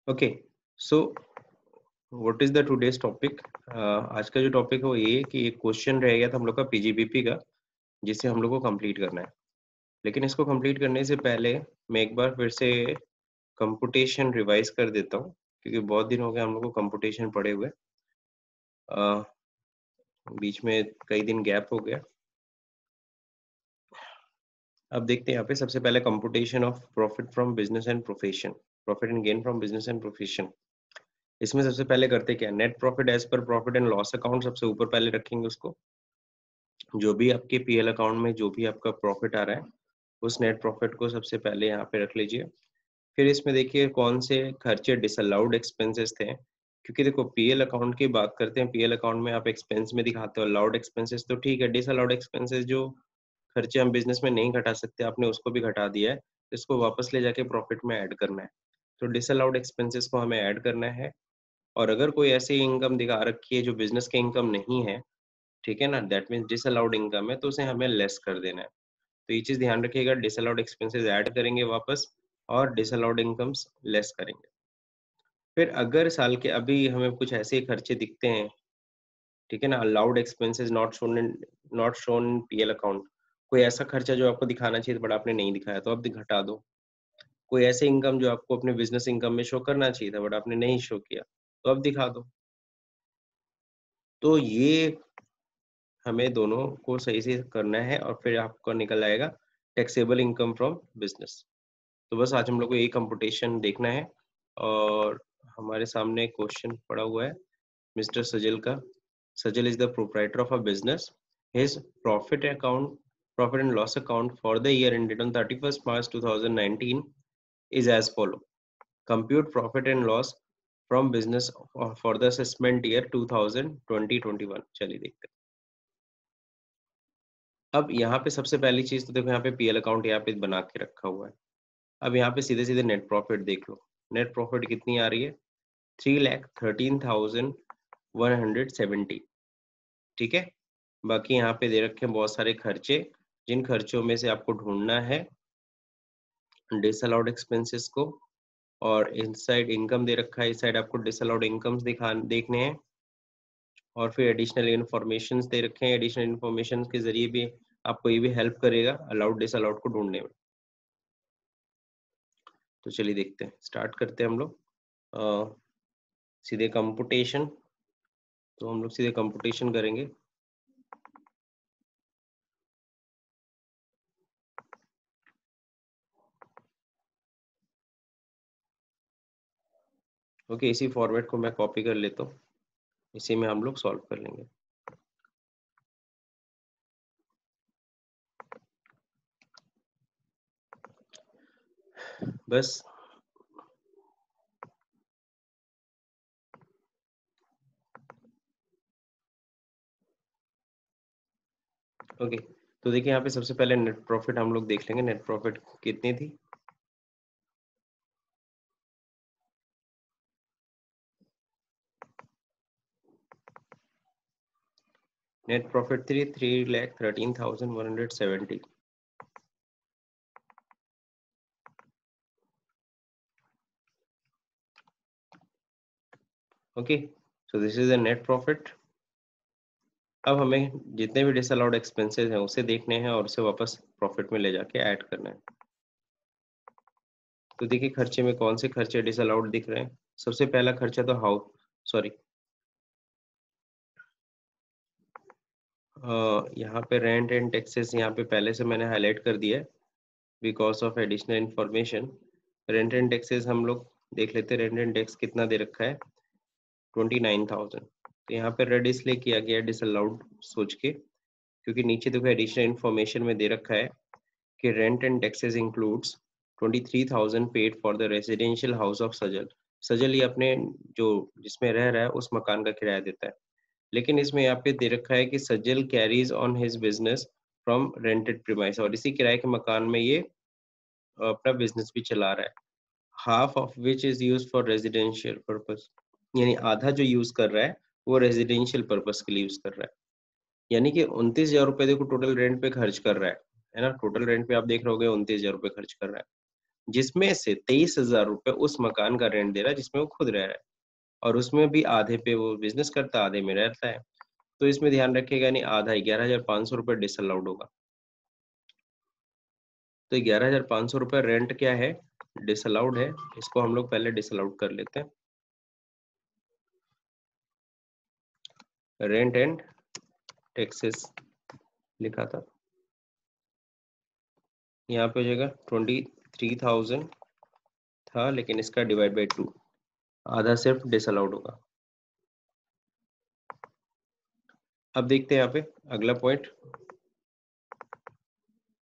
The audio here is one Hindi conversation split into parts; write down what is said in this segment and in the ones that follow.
Okay, so what is the today's topic. आज का जो टॉपिक है वो ये है कि एक क्वेश्चन रह गया था हम लोग का पीजीबीपी का, जिसे हम लोग को कंप्लीट करना है। लेकिन इसको कंप्लीट करने से पहले मैं एक बार फिर से कंप्यूटेशन रिवाइज कर देता हूँ, क्योंकि बहुत दिन हो गए हम लोग को कंप्यूटेशन पढ़े हुए। बीच में कई दिन गैप हो गया। अब देखते हैं यहाँ पे सबसे पहले computation of profit from business and profession, profit and gain from business and profession. इसमें सबसे पहले करते क्या, net profit as per profit and loss account सबसे ऊपर पहले रखेंगे उसको। जो भी आपके पीएल अकाउंट में जो भी आपका प्रॉफिट आ रहा है, उस नेट प्रॉफिट को सबसे पहले यहाँ पे रख लीजिए। फिर इसमें देखिए कौन से खर्चे डिसअलाउड एक्सपेंसेस थे, क्योंकि देखो पीएल अकाउंट की बात करते हैं, पीएल अकाउंट में आप एक्सपेंस में दिखाते हो अलाउड एक्सपेंसेस तो ठीक है, डिसअलाउड एक्सपेंसेस जो खर्चे हम बिजनेस में नहीं घटा सकते आपने उसको भी घटा दिया है, तो इसको वापस ले जाके प्रॉफिट में ऐड करना है। तो डिसअलाउड एक्सपेंसेस को हमें ऐड करना है। और अगर कोई ऐसी इनकम दिखा रखी है जो बिजनेस की इनकम नहीं है, ठीक है ना, दैट मीन्स डिसअलाउड इनकम है, तो उसे हमें लेस कर देना है। तो ये चीज ध्यान रखिएगा, डिसअलाउड एक्सपेंसेस ऐड करेंगे वापस और डिसअलाउड इनकम्स लेस करेंगे। फिर अगर साल के अभी हमें कुछ ऐसे खर्चे दिखते हैं, ठीक है ना, allowed expenses not shown in PL account, कोई ऐसा खर्चा जो आपको दिखाना चाहिए बट आपने नहीं दिखाया तो अब घटा दो। कोई ऐसे इनकम जो आपको अपने बिजनेस इनकम में शो करना चाहिए था बट आपने नहीं शो किया, तो अब दिखा दो। तो ये हमें दोनों को सही से करना है और फिर आपको निकल आएगा टैक्सेबल इनकम फ्रॉम बिजनेस। तो बस आज हम लोग को यही कंप्यूटेशन देखना है। और हमारे सामने क्वेश्चन पड़ा हुआ है मिस्टर सजल का। Sajal is the proprietor of a business. His profit and loss account for the year ended on 31st March 2019 is as follow. Compute profit and loss from business for the assessment year 2020-21। चलिए देखते हैं। अब यहाँ पे सबसे पहली चीज तो देखो, यहाँ पे पीएल अकाउंट यहाँ पे बना के रखा हुआ है। अब यहाँ पे सीधे सीधे नेट प्रॉफिट देख लो। नेट प्रॉफिट कितनी आ रही है, 3,13,170। ठीक है। बाकी यहाँ पे दे रखे हैं बहुत सारे खर्चे, जिन खर्चों में से आपको ढूंढना है डिसअलाउड एक्सपेंसेस को। और इनसाइड इनकम दे रखा है, इस साइड आपको डिसअलाउड इनकम्स देखने हैं। और फिर एडिशनल इन्फॉर्मेशन दे रखे हैं, एडिशनल इन्फॉर्मेशन के जरिए भी आपको ये भी हेल्प करेगा अलाउड डिसअलाउड को ढूंढने में। तो चलिए देखते हैं, स्टार्ट करते हैं हम लोग सीधे कंप्यूटेशन। तो हम लोग सीधे कंप्यूटेशन करेंगे। ओके, इसी फॉर्मेट को मैं कॉपी कर लेता हूँ, इसी में हम लोग सॉल्व कर लेंगे। बस ओके, तो देखिए यहाँ पे सबसे पहले नेट प्रॉफिट हम लोग देख लेंगे। नेट प्रॉफिट कितनी थी, नेट प्रॉफिट थी 3,13,170। Okay, so this is the net profit. अब हमें जितने भी डिसअलाउड एक्सपेंसेस हैं उसे देखने हैं और उसे वापस प्रॉफिट में ले जाके ऐड करना है। तो देखिए खर्चे में कौन से खर्चे डिसअलाउड दिख रहे हैं। सबसे पहला खर्चा तो सॉरी यहाँ पे रेंट एंड टैक्सेस यहाँ पे पहले से मैंने हाईलाइट कर दिया है because of additional information. Rent and taxes हम लोग देख लेते हैं। रेंट एंड टैक्स कितना दे रखा है, 29,000। तो यहाँ पे रेड इसलिए किया गया डिसअलाउड सोच के, क्योंकि नीचे देखो एडिशनल इंफॉर्मेशन में दे रखा है कि rent and taxes includes 23,000 paid for the residential house of Sajal. Sajal ये अपने जो जिसमें रह रहा है उस मकान का किराया देता है। लेकिन इसमें यहाँ पे दे रखा है कि Sajal carries on his business from rented premise, और इसी किराए के मकान में ये अपना बिजनेस भी चला रहा है। Half of which is use for residential purpose, यानी आधा जो यूज कर रहा है वो रेजिडेंशियल पर्पस के लिए यूज कर रहा है। यानी कि 29,000 रुपए देखो टोटल रेंट पे खर्च कर रहा है ना। टोटल रेंट पे आप देख रहे होगे 29,000 रुपए खर्च कर रहा है। जिसमें से 23,000 रुपए उस मकान का रेंट दे रहा है जिसमें वो खुद रह रहा है, और उसमें भी आधे पे वो बिजनेस करता है, आधे में रहता है। तो इसमें ध्यान रखिएगा, नहीं आधा 11,500 रुपए डिसअलाउड होगा। तो 11,500 रुपए रेंट क्या है, डिसअलाउड है। इसको हम लोग पहले डिसअलाउड कर लेते हैं। रेंट एंड टैक्सेस लिखा था, यहाँ पे हो जाएगा 23,000 था, लेकिन इसका डिवाइड बाई 2, आधा सिर्फ डिसअलाउड होगा। अब देखते हैं यहाँ पे अगला पॉइंट,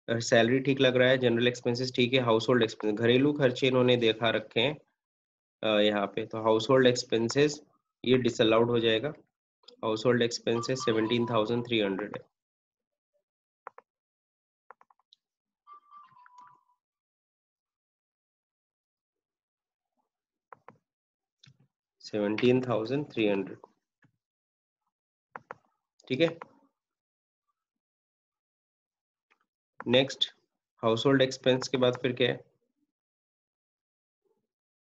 सैलरी ठीक लग रहा है, जनरल एक्सपेंसेस ठीक है, हाउस होल्ड एक्सपेंस, घरेलू खर्चे इन्होंने देखा रखे हैं यहाँ पे, तो हाउस होल्ड एक्सपेंसेस ये डिसअलाउड हो जाएगा। हाउस होल्ड एक्सपेंसेस 17,300 है। 17,300, ठीक है। नेक्स्ट, हाउस होल्ड एक्सपेंस के बाद फिर क्या है,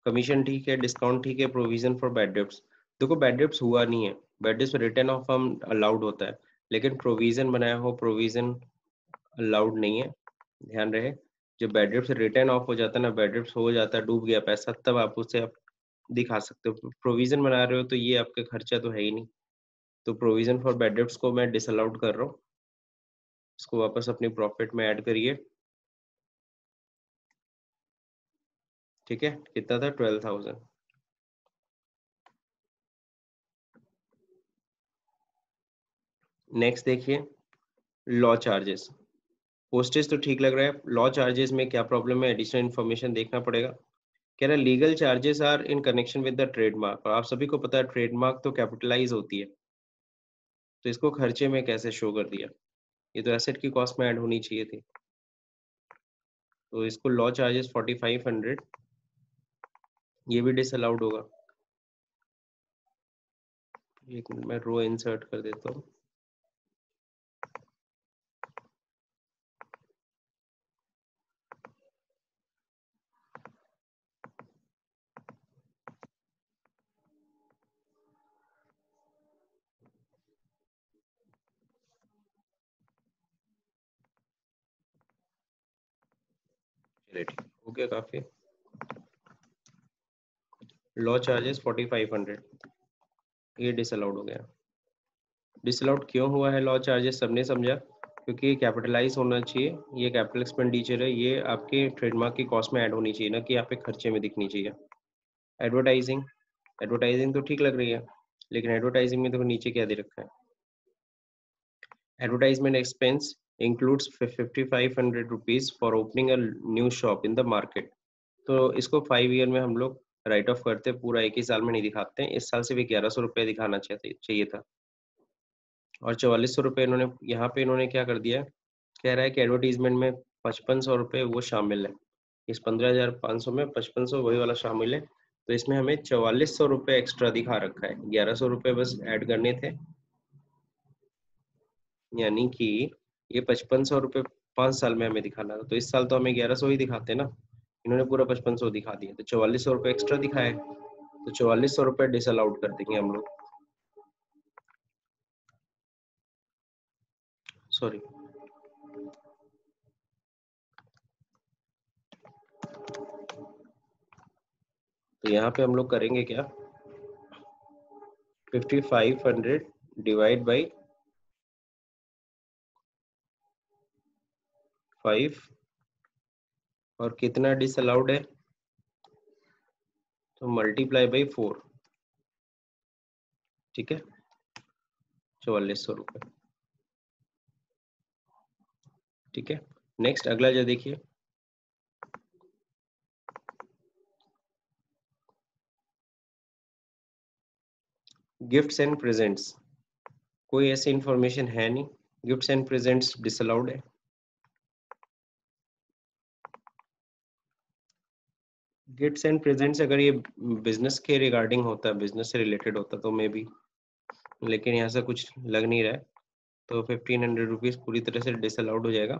कमीशन ठीक है, डिस्काउंट ठीक है, प्रोविजन फॉर बैड डेब्ट्स। देखो बैड डेब्ट्स हुआ नहीं है, बैड डेब्ट्स रिटर्न ऑफ हम अलाउड होता है, लेकिन प्रोविजन बनाया हो, प्रोविजन अलाउड नहीं है, ध्यान रहे। जब बैड डेब्ट्स रिटर्न ऑफ हो जाता है ना, बैड डेब्ट्स हो जाता है, डूब गया पैसा, तब आप उसे आप दिखा सकते हो। प्रोविजन बना रहे हो तो ये आपका खर्चा तो है ही नहीं, तो प्रोविजन फॉर बैड डेब्ट्स को मैं डिसअलाउड कर रहा हूँ, इसको वापस अपनी प्रॉफिट में ऐड करिए, ठीक है। कितना था, 12,000। नेक्स्ट देखिए, लॉ चार्जेस, पोस्टेज तो ठीक लग रहा है, लॉ चार्जेस में क्या प्रॉब्लम है, एडिशनल इन्फॉर्मेशन देखना पड़ेगा। कह रहा है legal charges are in connection with the trademark, और आप सभी को पता है ट्रेडमार्क तो कैपिटलाइज होती है, तो इसको खर्चे में कैसे शो कर दिया, ये तो एसेट की कॉस्ट में ऐड होनी चाहिए थी, तो इसको लॉ चार्जेस 4,500 ये भी डिसअलाउड होगा। एक मिनट मैं रो इंसर्ट कर देता हूँ। चलिए ठीक हो गया काफी। लॉ चार्जेस 4,500 ये डिसअलाउड हो गया। डिसअलाउड क्यों हुआ है लॉ चार्जेस, सबने समझा, क्योंकि ये कैपिटलाइज होना चाहिए, ये कैपिटल एक्सपेंडिचर है, ये आपके ट्रेडमार्क की कॉस्ट में ऐड होनी चाहिए, ना कि आपके खर्चे में दिखनी चाहिए। एडवर्टाइजिंग, एडवर्टाइजिंग तो ठीक लग रही है, लेकिन एडवर्टाइजिंग में देखो नीचे क्या दे रखा है, advertisement expense includes 5,500 rupees for opening a new shop in the market. तो इसको 5 ईयर में हम लोग राइट ऑफ करते हैं, पूरा एक ही साल में नहीं दिखाते हैं, इस साल सिर्फ 1,100 रुपये दिखाना चाहिए था, और 4,400 रुपये इन्होंने यहाँ पे इन्होंने क्या कर दिया है, कह रहा है कि एडवर्टीजमेंट में 5,500 रुपये वो शामिल है, इस 15,500 में 5,500 वही वाला शामिल है, तो इसमें हमें 4,400 रुपये एक्स्ट्रा दिखा रखा है, 1,100 रुपये बस ऐड करने थे, यानी कि ये 5,500 रुपये 5 साल में हमें दिखाना था, तो इस साल तो हमें 1,100 ही दिखाते ना, इन्होंने पूरा 5,500 दिखा दिया, तो 4,400 रुपये एक्स्ट्रा दिखाए, तो 4,400 रुपये डिसअलाउड कर देंगे हम लोग, सॉरी। तो यहाँ पे हम लोग करेंगे क्या, 5,500 डिवाइड बाई 5, और कितना डिसअलाउड है, तो मल्टीप्लाई बाई 4, ठीक है, 4,400 रुपये, ठीक है। नेक्स्ट अगला जो देखिए, गिफ्ट्स एंड प्रेजेंट्स, कोई ऐसी इंफॉर्मेशन है नहीं, गिफ्ट्स एंड प्रेजेंट्स डिसअलाउड है। गिफ्ट्स एंड प्रेजेंट्स अगर ये बिजनेस के रिगार्डिंग होता, बिजनेस से रिलेटेड होता तो मे बी, लेकिन यहाँ से कुछ लग नहीं रहा है, तो 1,500 रुपीज पूरी तरह से डिसअलाउड हो जाएगा।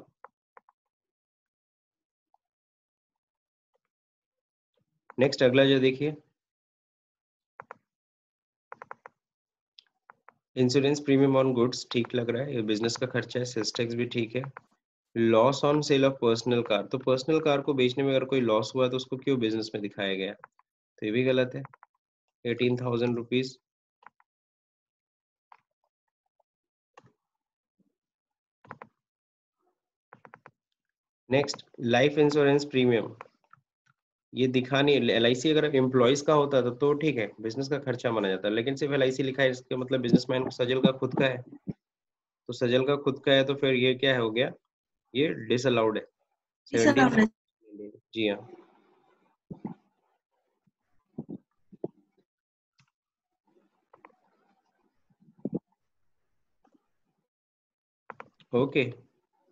नेक्स्ट अगला जो देखिए, इंश्योरेंस प्रीमियम ऑन गुड्स ठीक लग रहा है, ये बिजनेस का खर्चा है, सेल्स टैक्स भी ठीक है। Loss on sale of personal car, तो पर्सनल कार को बेचने में अगर कोई लॉस हुआ तो उसको क्यों बिजनेस में दिखाया गया, तो ये भी गलत है। 18,000 rupees. Next life insurance premium, ये दिखा नहीं, LIC अगर एम्प्लॉयज का होता तो ठीक है, बिजनेस का खर्चा माना जाता, लेकिन सिर्फ LIC लिखा है, इसका मतलब बिजनेसमैन सजल का खुद का है, तो सजल का खुद का है तो फिर ये क्या हो गया, ये डिसअलाउड है। 17,000, जी हाँ। ओके,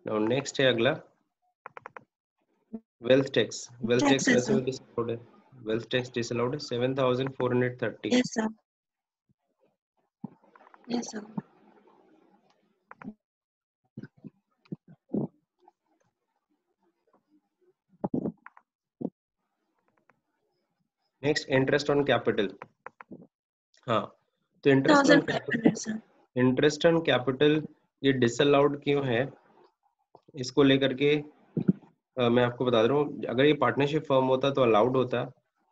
नाउ नेक्स्ट है अगला, wealth tax. Wealth tax Taxes, वैसे sir. भी डिसअलाउड है, वेल्थ टैक्स डिसअलाउड है। 7,430। Yes, sir. Yes, sir. Next interest on capital, हाँ, तो interest on 1,500, sir. Capital, interest on capital ये डिसअलाउड क्यों है, इसको लेकर के मैं आपको बता रहा हूँ, अगर ये पार्टनरशिप फर्म होता तो अलाउड होता,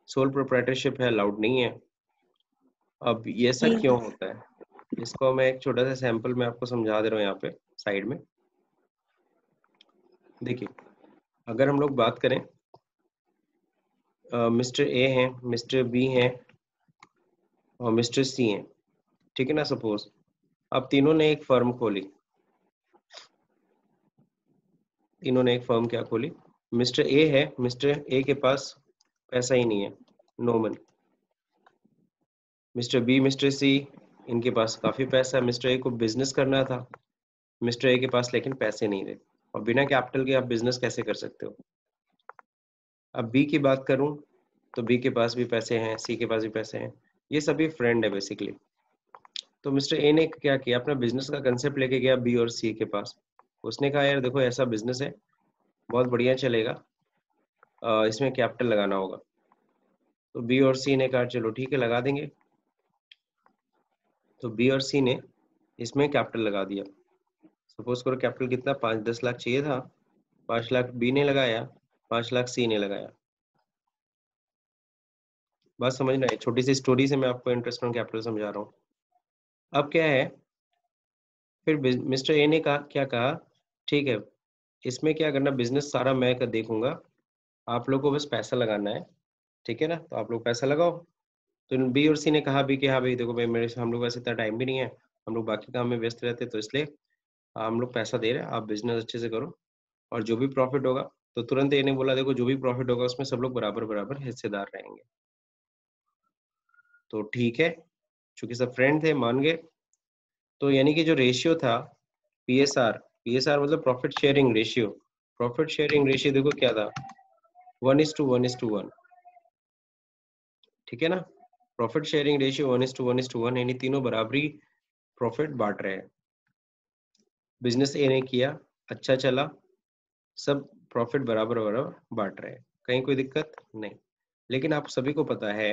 सोल प्रोप्राइटरशिप है, अलाउड नहीं है। अब ये ऐसा Yes. क्यों होता है, इसको मैं एक छोटा सा सैंपल में आपको समझा दे रहा हूँ यहाँ पे साइड में। देखिए, अगर हम लोग बात करें, मिस्टर ए हैं, मिस्टर बी हैं और मिस्टर सी हैं, ठीक है ना, सपोज अब तीनों ने एक फर्म खोली, तीनों ने एक फर्म क्या खोली, मिस्टर ए है, मिस्टर ए के पास पैसा ही नहीं है, no money. Mister B, mister C, इनके पास काफी पैसा है, मिस्टर ए को बिजनेस करना था, मिस्टर ए के पास लेकिन पैसे नहीं थे, और बिना कैपिटल के आप बिजनेस कैसे कर सकते हो। अब बी की बात करूं तो बी के पास भी पैसे हैं, सी के पास भी पैसे हैं, ये सभी फ्रेंड है बेसिकली। तो मिस्टर ए ने क्या किया, अपना बिजनेस का कंसेप्ट लेके गया बी और सी के पास, उसने कहा यार देखो ऐसा बिजनेस है, बहुत बढ़िया चलेगा, इसमें कैपिटल लगाना होगा। तो बी और सी ने कहा चलो ठीक है लगा देंगे, तो बी और सी ने इसमें कैपिटल लगा दिया। सपोज करो कैपिटल कितना, 5-10 लाख चाहिए था, 5 लाख बी ने लगाया, 5 लाख सी ने लगाया। बात समझना है, छोटी सी स्टोरी से मैं आपको इंटरेस्ट ऑन कैपिटल समझा रहा हूँ। अब क्या है, फिर मिस्टर ए ने कहा, क्या कहा, ठीक है इसमें क्या करना, बिजनेस सारा मैं कर देखूंगा, आप लोग को बस पैसा लगाना है, ठीक है ना, तो आप लोग पैसा लगाओ। तो बी और सी ने कहा भी कि हाँ भाई देखो भाई, मेरे से हम लोग वैसे इतना टाइम भी नहीं है, हम लोग बाकी काम में व्यस्त रहते हैं, तो इसलिए हम लोग पैसा दे रहे हैं, आप बिजनेस अच्छे से करो, और जो भी प्रॉफिट होगा, तो तुरंत ये नहीं बोला देखो जो भी प्रॉफिट होगा उसमें सब लोग बराबर बराबर हिस्सेदार रहेंगे। तो ठीक है, चूंकि सब फ्रेंड थे मान गए। तो यानी कि जो रेशियो था, पीएसआर मतलब profit sharing ratio, profit sharing ratio देखो क्या था, 1:1:1, ठीक है ना। प्रॉफिट शेयरिंग रेशियो 1:1:1, यानी तीनों बराबरी प्रॉफिट बांट रहे हैं। बिजनेस ए ने किया, अच्छा चला, सब प्रॉफिट बराबर बराबर बांट रहे हैं, कहीं कोई दिक्कत नहीं। लेकिन आप सभी को पता है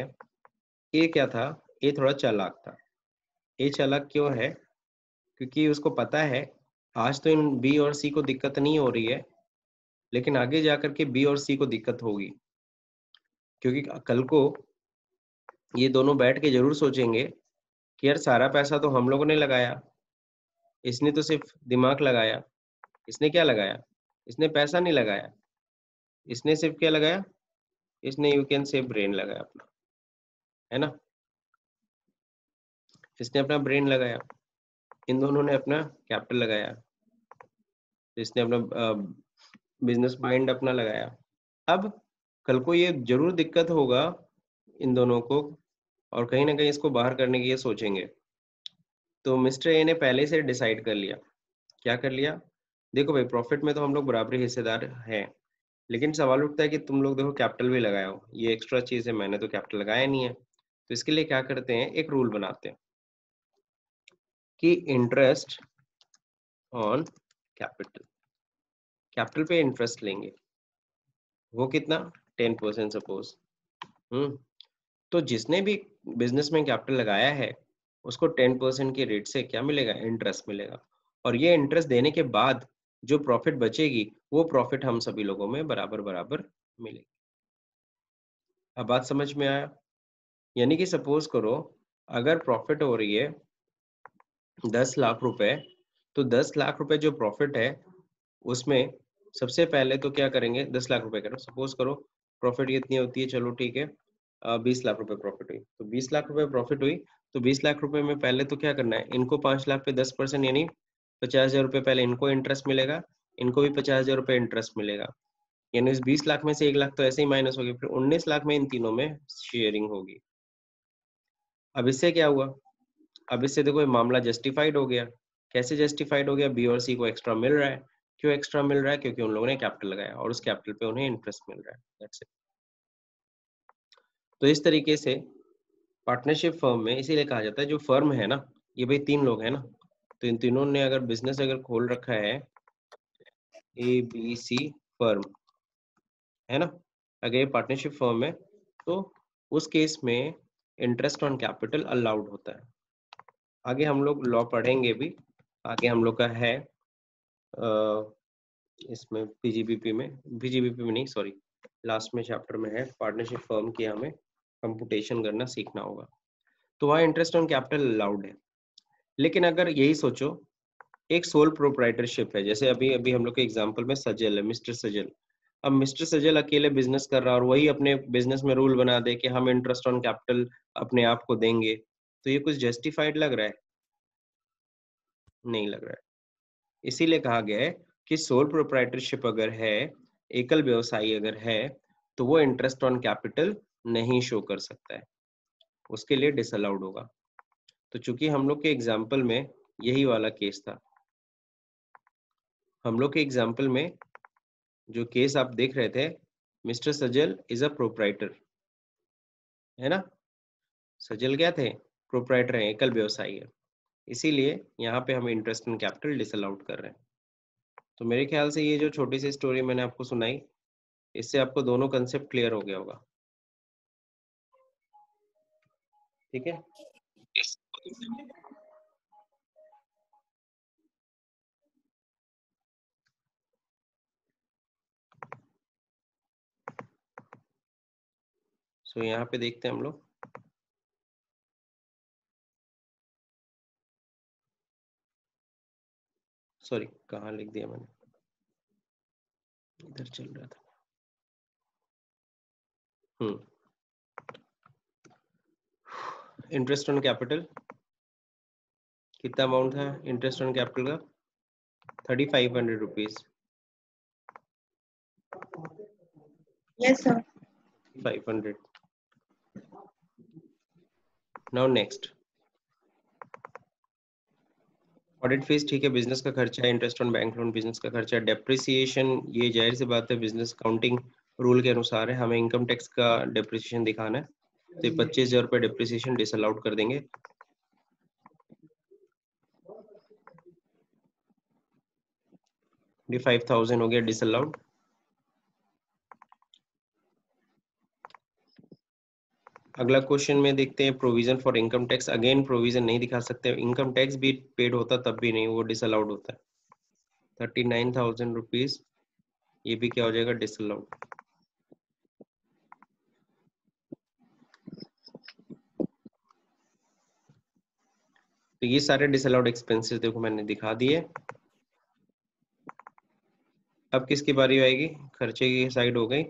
ए क्या था, ए थोड़ा चालाक था। ए चालाक क्यों है, क्योंकि उसको पता है आज तो इन बी और सी को दिक्कत नहीं हो रही है, लेकिन आगे जाकर के बी और सी को दिक्कत होगी, क्योंकि कल को ये दोनों बैठ के जरूर सोचेंगे कि यार सारा पैसा तो हम लोगों ने लगाया, इसने तो सिर्फ दिमाग लगाया। इसने क्या लगाया, इसने पैसा नहीं लगाया, इसने सिर्फ क्या लगाया, इसने यू कैन से ब्रेन लगाया अपना, है ना, इसने अपना ब्रेन लगाया, इन दोनों ने अपना कैपिटल लगाया, इसने अपना बिजनेस माइंड अपना लगाया। अब कल को ये जरूर दिक्कत होगा इन दोनों को, और कहीं ना कहीं इसको बाहर करने की ये सोचेंगे। तो मिस्टर ए ने पहले से डिसाइड कर लिया, क्या कर लिया, देखो भाई प्रॉफिट में तो हम लोग बराबरी हिस्सेदार हैं, लेकिन सवाल उठता है कि तुम लोग देखो कैपिटल भी लगाए हो, ये एक्स्ट्रा चीज है, मैंने तो कैपिटल लगाया नहीं है, तो इसके लिए क्या करते हैं, एक रूल बनाते हैं कि इंटरेस्ट ऑन कैपिटल, कैपिटल पे इंटरेस्ट लेंगे, वो कितना, 10% सपोज, तो जिसने भी बिजनेस में कैपिटल लगाया है उसको 10% के रेट से क्या मिलेगा, इंटरेस्ट मिलेगा। और ये इंटरेस्ट देने के बाद जो प्रॉफिट बचेगी वो प्रॉफिट हम सभी लोगों में बराबर बराबर मिलेगी। अब बात समझ में आया? यानी कि सपोज करो अगर प्रॉफिट हो रही है 10 लाख रुपए, तो 10 लाख रुपए जो प्रॉफिट है उसमें सबसे पहले तो क्या करेंगे, 10 लाख रुपए करो, सपोज करो प्रॉफिट कितनी होती है, चलो ठीक है 20 लाख रुपए प्रॉफिट हुई, तो 20 लाख रुपए प्रॉफिट हुई, तो 20 लाख रुपए में पहले तो क्या करना है, इनको 5 लाख पे 10% यानी 50,000 रुपए पहले इनको इंटरेस्ट मिलेगा, इनको भी 50,000 रुपए इंटरेस्ट मिलेगा, यानी इस 20 लाख में से 1 लाख तो ऐसे ही माइनस होगी, फिर 19 लाख में इन तीनों में शेयरिंग होगी। अब इससे क्या हुआ, अब इससे देखो ये मामला जस्टिफाइड हो गया। कैसे जस्टिफाइड हो गया, बी और सी को एक्स्ट्रा मिल रहा है। क्यों एक्स्ट्रा मिल रहा है, क्योंकि उन लोगों ने कैपिटल लगाया और उस कैपिटल पे उन्हें इंटरेस्ट मिल रहा है, दैट्स इट। तो इस तरीके से पार्टनरशिप फर्म में इसीलिए कहा जाता है, जो फर्म है ना, ये भाई 3 लोग हैं ना, तो इन तीनों ने अगर बिजनेस अगर खोल रखा है ए बी सी फर्म, है ना, अगर ये पार्टनरशिप फर्म है तो उस केस में इंटरेस्ट ऑन कैपिटल अलाउड होता है। आगे हम लोग लॉ पढ़ेंगे भी, आगे हम लोग का है इसमें पीजीबीपी में नहीं, सॉरी, लास्ट में चैप्टर में है पार्टनरशिप फर्म की, हमें कंप्यूटेशन करना सीखना होगा। तो वहाँ इंटरेस्ट ऑन कैपिटल अलाउड है। लेकिन अगर यही सोचो एक सोल प्रोप्राइटरशिप है, जैसे अभी अभी हम लोग के एग्जांपल में सजल है, मिस्टर सजल। अब मिस्टर सजल अकेले बिजनेस कर रहा है और वही अपने बिजनेस में रूल बना दे कि हम इंटरेस्ट ऑन कैपिटल अपने आप को देंगे, तो ये कुछ जस्टिफाइड लग रहा है? नहीं लग रहा है। इसीलिए कहा गया है कि सोल प्रोप्राइटरशिप अगर है, एकल व्यवसायी अगर है, तो वो इंटरेस्ट ऑन कैपिटल नहीं शो कर सकता है, उसके लिए डिसअलाउड होगा। तो चूंकि हम लोग के एग्जाम्पल में यही वाला केस था, हम लोग के एग्जाम्पल में जो केस आप देख रहे थे, mister Sajal is a proprietor, है ना, सजल क्या थे, प्रोप्राइटर है, एकल व्यवसायी है, इसीलिए यहाँ पे हम इंटरेस्ट इन कैपिटल डिसअलाउड कर रहे हैं। तो मेरे ख्याल से ये जो छोटी सी स्टोरी मैंने आपको सुनाई, इससे आपको दोनों कंसेप्ट क्लियर हो गया होगा, ठीक है। सो यहाँ पे देखते हैं हम लोग, सॉरी कहाँ लिख दिया मैंने, इधर चल रहा था। इंटरेस्ट ऑन कैपिटल कितना अमाउंट था इंटरेस्ट ऑन कैपिटल का, 3500 rupees. Yes, sir. 500। Now next, audit fees, ठीक है, बिजनेस का खर्चा है, interest on bank loan business का खर्चा है, डेप्रिसिएशन ये जाहिर सी बात है बिजनेस काउंटिंग रूल के अनुसार है, हमें इनकम टैक्स का डेप्रिसिएशन दिखाना है, तो 25,000 रुपये डेप्रिसिएशन डिसअलाउड कर देंगे। 25,000 हो गया डिसअलाउड। अगला क्वेश्चन में देखते हैं provision for income tax, again provision नहीं दिखा सकते, इनकम टैक्स भी पेड होता तब भी नहीं, वो डिसअलाउड होता है। 39,000 रुपीज, ये भी क्या हो जाएगा, डिसअलाउड। तो ये सारे डिसअलाउड एक्सपेंसेस देखो मैंने दिखा दिए। अब किसकी बारी आएगी, खर्चे की साइड हो गई,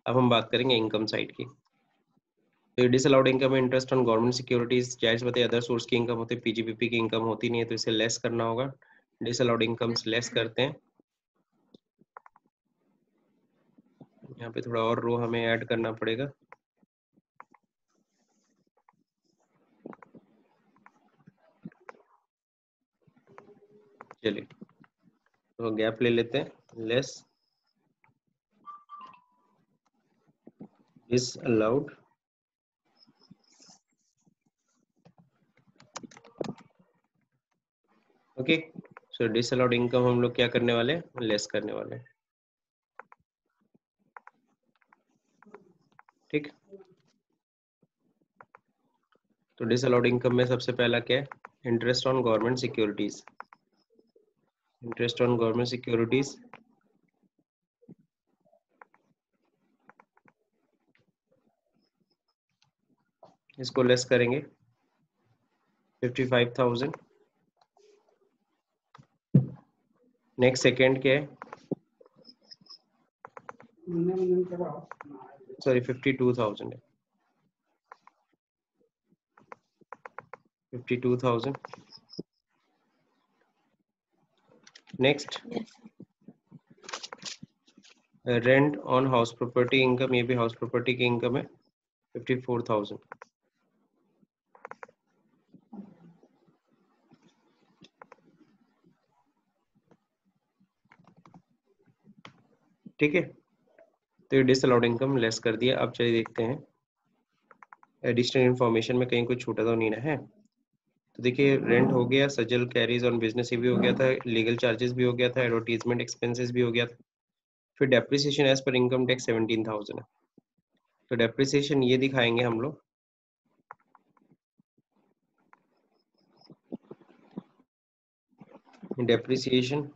अब हम बात करेंगे इनकम साइड की। तो disallowed income, interest on government securities, जाहिर सी बात है अदर सोर्स की इनकम होती है, पीजीपीपी की इनकम होती नहीं है, तो इसे लेस करना होगा, डिसअलाउड इनकम्स लेस करते हैं। यहाँ पे थोड़ा और रो हमें ऐड करना पड़ेगा, चलिए तो गैप ले लेते हैं, लेस डिसअलाउड ओके। सो डिसअलाउड इनकम हम लोग क्या करने वाले हैं, लेस करने वाले हैं, ठीक। तो डिसअलाउड इनकम में सबसे पहला क्या है? Interest on government securities. Interest on government securities इसको लेस करेंगे 55,000। नेक्स्ट सेकेंड क्या है? सॉरी 52,000 है। 52,000। Next Yes. Rent on house property income, ये भी हाउस प्रॉपर्टी की इनकम है 54,000। ठीक है, तो ये डिसअलाउड इनकम लेस कर दिया। अब चलिए देखते हैं एडिशनल इन्फॉर्मेशन में कहीं कुछ छूटा तो नहीं ना है। तो देखिए रेंट हो गया, सजल कैरीज ऑन बिजनेस ये भी हो गया था, लीगल चार्जेस भी हो गया था, एडवर्टीजमेंट एक्सपेंसेस भी हो गया था। फिर depreciation as per income tax 17,000 है। तो डेप्रिसिएशन ये दिखाएंगे हम लोग, depreciation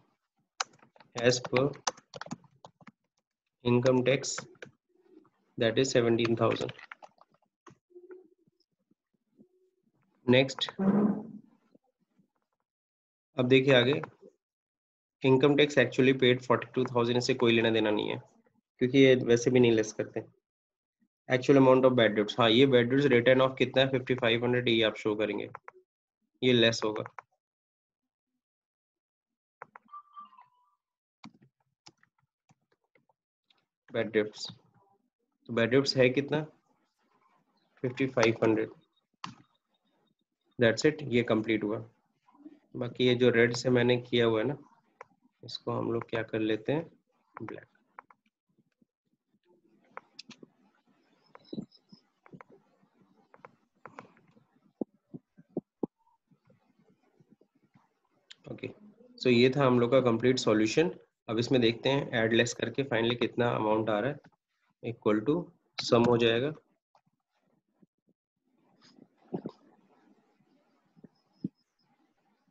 as per income tax that is 17,000। Next अब देखिए आगे, इनकम टैक्स एक्चुअली पेड 42,000 से कोई लेना देना नहीं है, क्योंकि ये वैसे भी नहीं लेस करते। Actual amount of bad debts, हाँ ये बैड डेट्स रिटर्न ऑफ कितना है 5500, ये आप शो करेंगे, ये लेस होगा। बैड डेट्स, तो बैड डेट्स है कितना 5500। दैट्स इट, ये कंप्लीट हुआ। बाकी ये जो रेड से मैंने किया हुआ है ना, इसको हम लोग क्या कर लेते हैं ब्लैक। ओके, सो ये था हम लोग का कंप्लीट सॉल्यूशन। अब इसमें देखते हैं ऐड लेस करके फाइनली कितना अमाउंट आ रहा है, इक्वल टू सम हो जाएगा।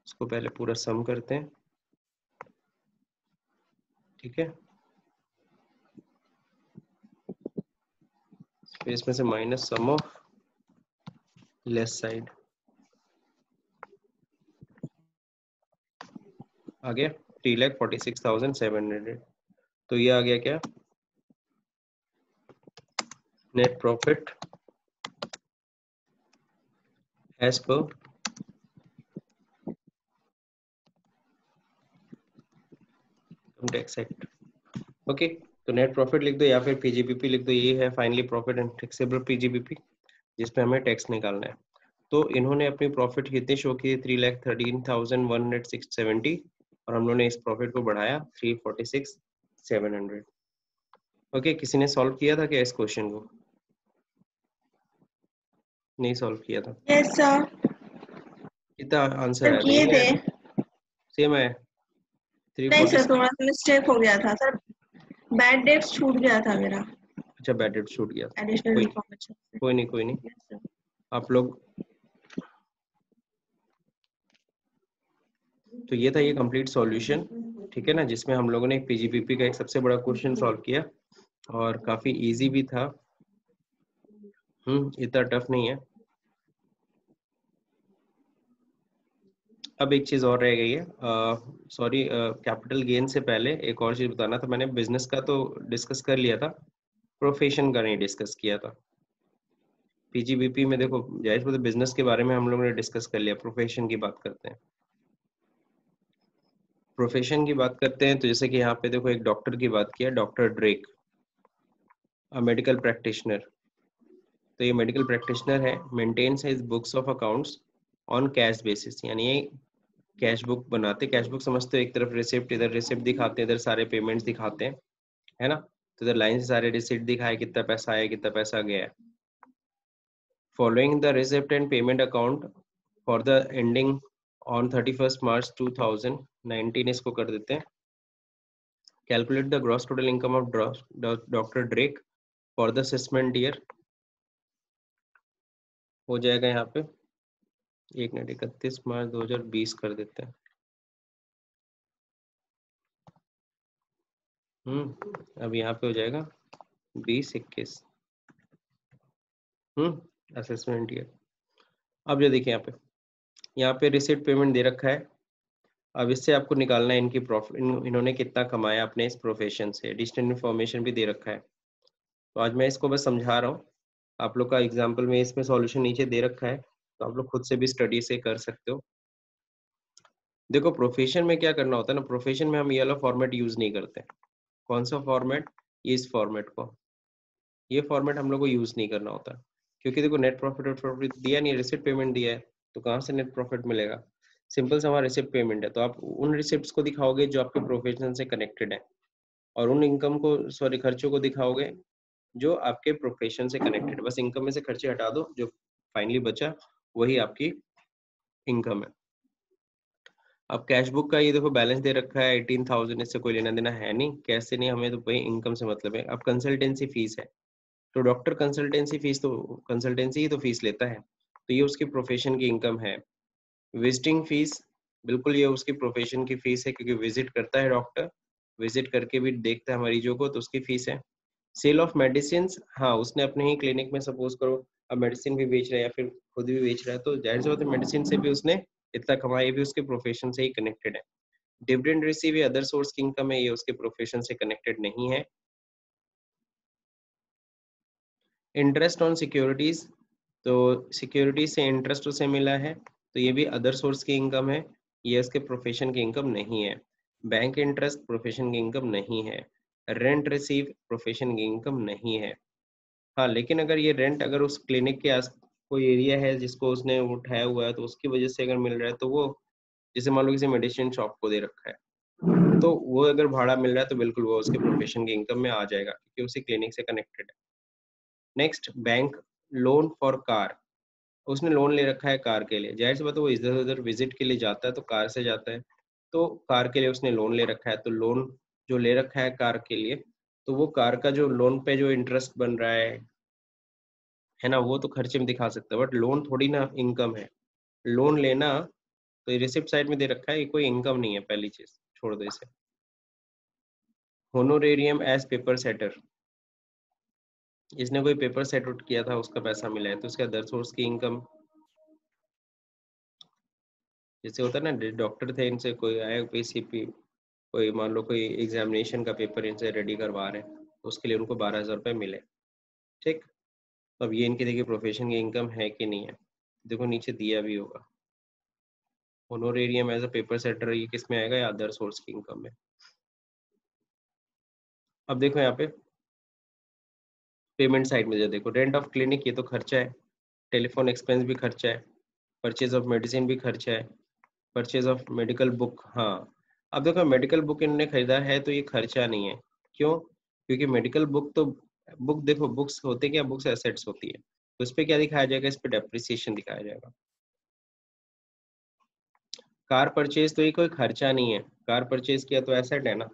इसको पहले पूरा सम करते हैं, ठीक है, फिर इसमें से minus sum of less side आ गया 3,46,700। तो ये आ गया क्या, net profit as per income tax act. Okay, तो नेट प्रॉफिट लिख दो या फिर पीजीबीपी लिख दो, ये है finally profit and taxable PGBP, जिसपे हमें टैक्स निकालना है। तो इन्होंने अपनी प्रॉफिट कितनी शो की, 3,13,170, और हम लोगों ने इस प्रॉफिट को बढ़ाया 346,700। ओके, किसी ने सॉल्व किया था क्या इस क्वेश्चन को? नहीं सॉल्व किया था। Yes, sir. कितना आंसर सर आया था, किए यही थे। आया था, सेम आया नहीं सर, 346। थोड़ा सा मिस्टेक हो गया था सर। बैड डेट्स छूट गया था मेरा अच्छा बैड डेट छूट गया था, एडिशनल कोई इन्फॉर्मेशन से। कोई नहीं, कोई नहीं, Yes, sir. आप लोग। तो ये था ये कंप्लीट सॉल्यूशन, ठीक है ना, जिसमें हम लोगों ने एक पीजीपीपी का एक सबसे बड़ा क्वेश्चन सॉल्व किया और काफी इजी भी था, इतना टफ नहीं है। अब एक चीज और रह गई है, सॉरी, कैपिटल गेन से पहले एक और चीज बताना था। मैंने बिजनेस का तो डिस्कस कर लिया था, प्रोफेशन का नहीं डिस्कस किया था। पीजीबीपी में देखो जाहिर बात है बिजनेस के बारे में हम लोगों ने डिस्कस कर लिया, प्रोफेशन की बात करते हैं। प्रोफेशन की बात करते हैं तो जैसे कि यहाँ पे देखो एक डॉक्टर की बात किया, डॉक्टर ड्रेक, मेडिकल प्रैक्टिशनर। तो ये मेडिकल प्रैक्टिशनर है, maintains his books of accounts on cash basis, यानी ये कैश बुक बनाते, कैश बुक समझते हो, एक तरफ रिसिप्ट, इधर रिसिप्ट दिखाते हैं, इधर सारे पेमेंट्स दिखाते हैं, है ना। तो इधर लाइन से सारे रिसिप्ट दिखाए, कितना पैसा आया कितना पैसा गया है। Following the receipt and payment account for the ending on 31st March 2019, इसको कर देते हैं। Calculate the gross total income of doctor Drake for the assessment year हो जाएगा यहाँ पे 1 मिनट 31 मार्च 2020 कर देते हैं। अब यहाँ पे हो जाएगा 20-21 असेसमेंट ईयर। अब जो देखिए यहाँ पे रिसिप्ट पेमेंट दे रखा है। अब इससे आपको निकालना है इनकी प्रॉफिट, इन्होंने कितना कमाया अपने इस प्रोफेशन से। एडिशनल इन्फॉर्मेशन भी दे रखा है, तो आज मैं इसको बस समझा रहा हूँ। आप लोग का एग्जाम्पल में इसमें सॉल्यूशन नीचे दे रखा है, तो आप लोग खुद से भी स्टडी से कर सकते हो। देखो प्रोफेशन में क्या करना होता है ना, प्रोफेशन में हम ये वाला फॉर्मेट यूज नहीं करते। कौन सा फॉर्मेट? इस फॉर्मेट को, ये फॉर्मेट हम लोग को यूज नहीं करना होता, क्योंकि देखो नेट प्रॉफिट और प्रॉफिट दिया नहीं, रिसिप्ट पेमेंट दिया है, तो कहाँ से नेट प्रॉफिट मिलेगा? सिंपल सा हमारा रिसिप्ट पेमेंट है, तो आप उन रिसिप्ट्स को दिखाओगे जो आपके प्रोफेशन से कनेक्टेड है, और उन इनकम को, सॉरी खर्चों को दिखाओगे जो आपके प्रोफेशन से कनेक्टेड। बस इनकम में से खर्चे हटा दो, जो फाइनली बचा वही आपकी इनकम है। अब कैश बुक का ये देखो बैलेंस दे रखा है 18,000, इससे कोई लेना देना है नहीं, कैसे नहीं, हमें तो भाई इनकम से मतलब है। अब कंसल्टेंसी फीस है, तो डॉक्टर कंसल्टेंसी फीस तो कंसल्टेंसी ही तो फीस लेता है, तो ये उसकी प्रोफेशन की इनकम है। विजिटिंग फीस, बिल्कुल ये उसकी प्रोफेशन की फीस है, क्योंकि विजिट करता है डॉक्टर, विजिट करके भी देखता है मरीजों को, तो उसकी फीस है। सेल ऑफ मेडिसिन, हाँ उसने अपने ही क्लिनिक में सपोज करो अब मेडिसिन भी बेच रहा है या फिर खुद भी बेच रहा है, तो जाहिर सी बात है मेडिसिन से भी उसने इतना कमाया, भी उसके प्रोफेशन से ही कनेक्टेड है। डिविडेंड रिसीव अदर सोर्स की इनकम है, ये उसके प्रोफेशन से कनेक्टेड नहीं है। इंटरेस्ट ऑन सिक्योरिटीज, तो सिक्योरिटी से इंटरेस्ट उसे मिला है, तो ये भी अदर सोर्स की इनकम है, ये उसके प्रोफेशन की इनकम नहीं है। बैंक इंटरेस्ट प्रोफेशन की इनकम नहीं है। रेंट रिसीव प्रोफेशन की इनकम नहीं है। हाँ लेकिन अगर ये रेंट अगर उस क्लिनिक के आस कोई एरिया है जिसको उसने उठाया हुआ है, तो उसकी वजह से अगर मिल रहा है, तो वो जैसे मान लो किसी मेडिसिन शॉप को दे रखा है, तो वो अगर भाड़ा मिल रहा है तो बिल्कुल वो उसके प्रोफेशन की इनकम में आ जाएगा, क्योंकि उसी क्लिनिक से कनेक्टेड है। Next bank loan for car, उसने लोन ले रखा है कार के लिए, जाहिर सी बात है वो इधर उधर विजिट के लिए जाता है तो कार से जाता है, तो कार के लिए उसने लोन ले रखा है, तो लोन जो ले रखा है कार के लिए, तो वो कार का जो लोन पे जो इंटरेस्ट बन रहा है ना, वो तो खर्चे में दिखा सकता है, बट लोन थोड़ी ना इनकम है। लोन लेना तो ये रिसिप्ट साइड में दे रखा है, ये कोई इनकम नहीं है, पहली चीज छोड़ दो इसे। होनोरेरियम एज पेपर सेटर, इसने कोई पेपर सेट आउट किया था, उसका पैसा मिला है, तो उसके अदर सोर्स की इनकम। जैसे होता है ना डॉक्टर थे, इनसे कोई आया पीसीपी, कोई मान लो कोई एग्जामिनेशन का पेपर इनसे रेडी करवा रहे हैं, तो उसके लिए उनको 12,000 रुपये मिले, ठीक। तो अब ये इनके देखिए प्रोफेशन की इनकम है कि नहीं है, देखो नीचे दिया भी होगा। होनोरेरियम एज अ पेपर सेटर, ये किस में आएगा, या अदर सोर्स की इनकम में। अब देखो यहाँ पे पेमेंट साइड में जो देखो, रेंट ऑफ क्लिनिक ये तो खर्चा है, टेलीफोन एक्सपेंस भी खर्चा है, परचेज ऑफ मेडिसिन भी खर्चा है, परचेज ऑफ मेडिकल बुक, हाँ। अब देखो मेडिकल बुक इन्होंने खरीदा है तो ये खर्चा नहीं है, क्यों? क्योंकि मेडिकल बुक तो, बुक देखो बुक्स होते क्या, बुक्स एसेट्स होती है, तो इस पे क्या दिखाया जाएगा, इस पे डेप्रिसिएशन दिखाया जाएगा। कार परचेज तो ये कोई खर्चा नहीं है, कार परचेज किया तो एसेट है ना,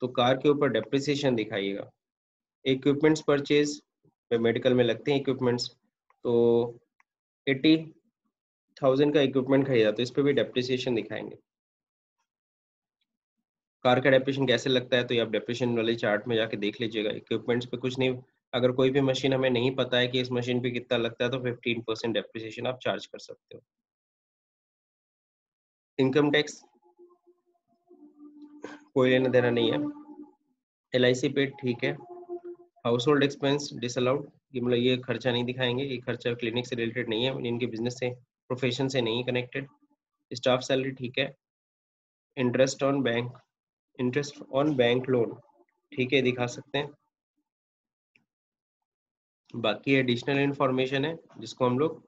तो कार के ऊपर डेप्रिसिएशन दिखाइएगा। इक्विपमेंट्स परचेज, मेडिकल में लगते हैं इक्विपमेंट्स, तो 80,000 का इक्विपमेंट खरीदा, तो इस पे भी डेप्रिसिएशन दिखाएंगे। कार का डेप्रिसिएशन कैसे लगता है, तो ये आप डेप्रिसिएशन वाले चार्ट में जाके देख लीजिएगा। इक्विपमेंट्स पे कुछ नहीं, अगर कोई भी मशीन हमें नहीं पता है कि इस मशीन पे कितना लगता है, तो 15% डेप्रिसिएशन आप चार्ज कर सकते हो। इनकम टैक्स कोई लेना देना नहीं है। LIC पे ठीक है। हाउस होल्ड एक्सपेंस डिसअलाउड, ये मतलब ये खर्चा नहीं दिखाएंगे, ये खर्चा क्लिनिक से रिलेटेड नहीं है, इनके बिजनेस से प्रोफेशन से नहीं कनेक्टेड। स्टाफ सैलरी ठीक है। Interest on bank, interest on bank loan ठीक है, दिखा सकते हैं। बाकी एडिशनल इंफॉर्मेशन है जिसको हम लोग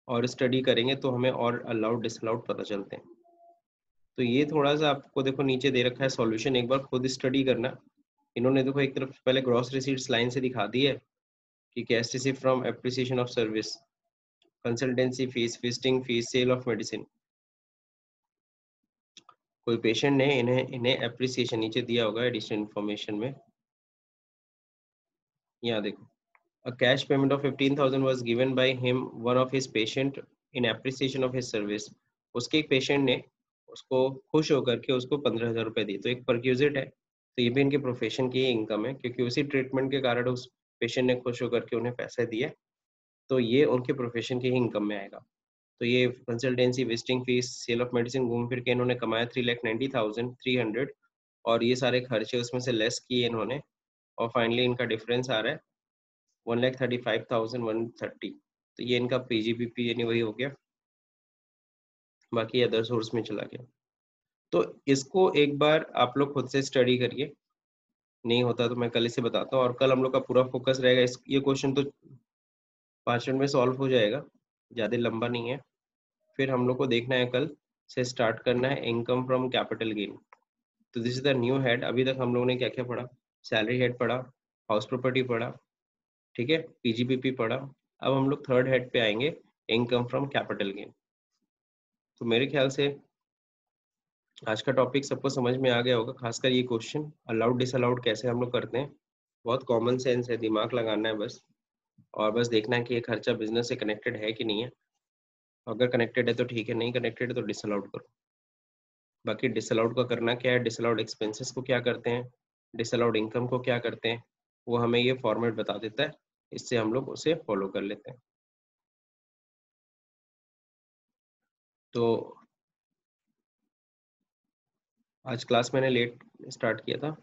और स्टडी करेंगे तो हमें और अलाउड डिसअलाउड पता चलते हैं। तो ये थोड़ा सा आपको देखो नीचे दे रखा है सॉल्यूशन, एक बार खुद स्टडी करना। इन्होंने देखो एक तरफ पहले ग्रॉस रिसीट्स लाइन से दिखा दी है कि cash receive from appreciation of service, consultancy fees, visiting fees, sale of medicine. कोई पेशेंट ने इन्हें इन्हें एप्रिसिएशन नीचे दिया होगा एडिशनल इंफॉर्मेशन में, यहाँ देखो A cash payment of 15,000 was given by him one of his patient in appreciation of his service. उसके एक पेशेंट ने उसको खुश होकर के उसको 15,000 रुपए दिए, तो एक परक्यूजिट है, तो ये भी इनके प्रोफेशन की इनकम है, क्योंकि उसी ट्रीटमेंट के कारण उस पेशेंट ने खुश होकर के उन्हें पैसे दिए, तो ये उनके प्रोफेशन की ही इनकम में आएगा। तो ये consultancy, visiting fees, sale of medicine घूम फिर के इन्होंने कमाया 3,90,300, और ये सारे खर्चे उसमें से लेस किए इन्होंने, और फाइनली इनका डिफरेंस आ रहा है 1,35,130। तो ये इनका पीजीबीपी यानी वही हो गया, बाकी अदर सोर्स में चला गया। तो इसको एक बार आप लोग खुद से स्टडी करिए, नहीं होता तो मैं कल इसे बताता हूँ, और कल हम लोग का पूरा फोकस रहेगा इस ये क्वेश्चन तो 5 मिनट में सॉल्व हो जाएगा, ज़्यादा लंबा नहीं है। फिर हम लोग को देखना है, कल से स्टार्ट करना है इनकम फ्रॉम कैपिटल गेन। तो this is the new head. अभी तक हम लोगों ने क्या क्या पढ़ा? सैलरी हेड पढ़ा, हाउस प्रॉपर्टी पढ़ा, ठीक है, पीजीबीपी पढ़ा। अब हम लोग थर्ड हेड पे आएंगे, इनकम फ्रॉम कैपिटल गेन। तो मेरे ख्याल से आज का टॉपिक सबको समझ में आ गया होगा, खासकर ये क्वेश्चन अलाउड डिसअलाउड कैसे हम लोग करते हैं। बहुत कॉमन सेंस है, दिमाग लगाना है बस, और बस देखना है कि ये खर्चा बिजनेस से कनेक्टेड है कि नहीं है। अगर कनेक्टेड है तो ठीक है, नहीं कनेक्टेड है तो डिसअलाउड करो। बाकी डिसअलाउड का करना क्या है, डिसअलाउड एक्सपेंसेस को क्या करते हैं, डिसअलाउड इनकम को क्या करते हैं, वो हमें ये फॉर्मेट बता देता है, इससे हम लोग उसे फॉलो कर लेते हैं। तो आज क्लास मैंने लेट स्टार्ट किया था,